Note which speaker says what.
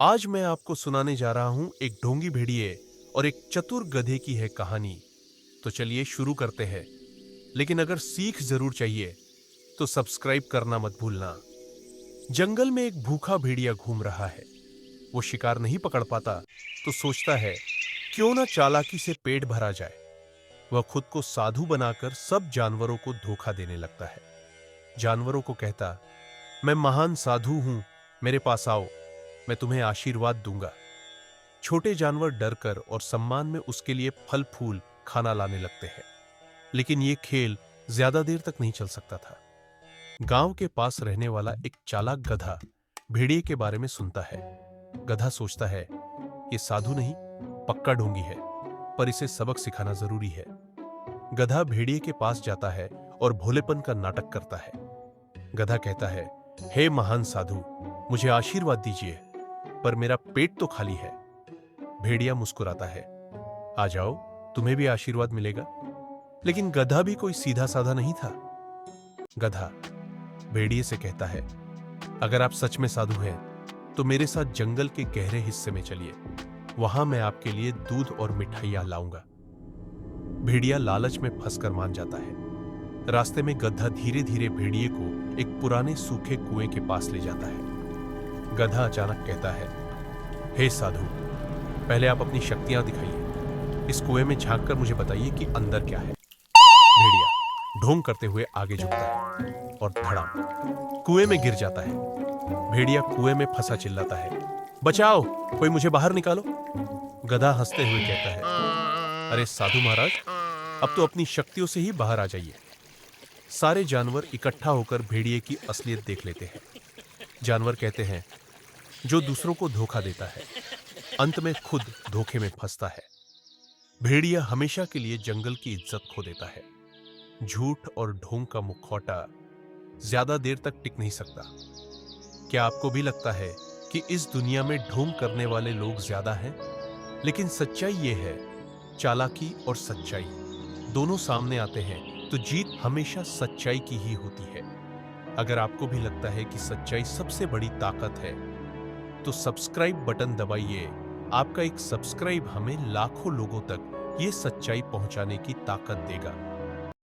Speaker 1: आज मैं आपको सुनाने जा रहा हूं एक ढोंगी भेड़िए और एक चतुर गधे की है कहानी। तो चलिए शुरू करते हैं। लेकिन अगर सीख जरूर चाहिए तो सब्सक्राइब करना मत भूलना। जंगल में एक भूखा भेड़िया घूम रहा है। वो शिकार नहीं पकड़ पाता तो सोचता है क्यों ना चालाकी से पेट भरा जाए। वह खुद को साधु बनाकर सब जानवरों को धोखा देने लगता है। जानवरों को कहता, मैं महान साधु हूं, मेरे पास आओ, मैं तुम्हें आशीर्वाद दूंगा। छोटे जानवर डरकर और सम्मान में उसके लिए फल फूल खाना लाने लगते हैं। लेकिन यह खेल ज्यादा देर तक नहीं चल सकता था। गांव के पास रहने वाला एक चालाक गधा भेड़िए के बारे में सुनता है। गधा सोचता है ये साधु नहीं, पक्का ढोंगी है, पर इसे सबक सिखाना जरूरी है। गधा भेड़िए के पास जाता है और भोलेपन का नाटक करता है। गधा कहता है, हे महान साधु, मुझे आशीर्वाद दीजिए, पर मेरा पेट तो खाली है। भेड़िया मुस्कुराता है, आ जाओ, तुम्हें भी आशीर्वाद मिलेगा। लेकिन गधा भी कोई सीधा साधा नहीं था। गधा भेड़िए से कहता है, अगर आप सच में साधु हैं तो मेरे साथ जंगल के गहरे हिस्से में चलिए, वहां मैं आपके लिए दूध और मिठाइयां लाऊंगा। भेड़िया लालच में फंसकर मान जाता है। रास्ते में गधा धीरे धीरे भेड़िए को एक पुराने सूखे कुएं के पास ले जाता है। गधा अचानक कहता है, हे साधु, पहले आप अपनी शक्तियां दिखाइए। इस कुएं में झांककर मुझे बताइए कि अंदर क्या है। भेड़िया ढोंग करते हुए आगे झुकता है और धड़ाम कुएं में गिर जाता है। भेड़िया कुएं में फंसा चिल्लाता है, बचाओ, कोई मुझे बाहर निकालो। गधा हंसते हुए कहता है, अरे साधु महाराज, अब तो अपनी शक्तियों से ही बाहर आ जाइए। सारे जानवर इकट्ठा होकर भेड़िए की असलियत देख लेते हैं। जानवर कहते हैं, जो दूसरों को धोखा देता है अंत में खुद धोखे में फंसता है। भेड़िया हमेशा के लिए जंगल की इज्जत खो देता है। झूठ और ढोंग का मुखौटा ज्यादा देर तक टिक नहीं सकता। क्या आपको भी लगता है कि इस दुनिया में ढोंग करने वाले लोग ज्यादा हैं? लेकिन सच्चाई यह है, चालाकी और सच्चाई दोनों सामने आते हैं तो जीत हमेशा सच्चाई की ही होती है। अगर आपको भी लगता है कि सच्चाई सबसे बड़ी ताकत है तो सब्सक्राइब बटन दबाइए। आपका एक सब्सक्राइब हमें लाखों लोगों तक ये सच्चाई पहुंचाने की ताकत देगा।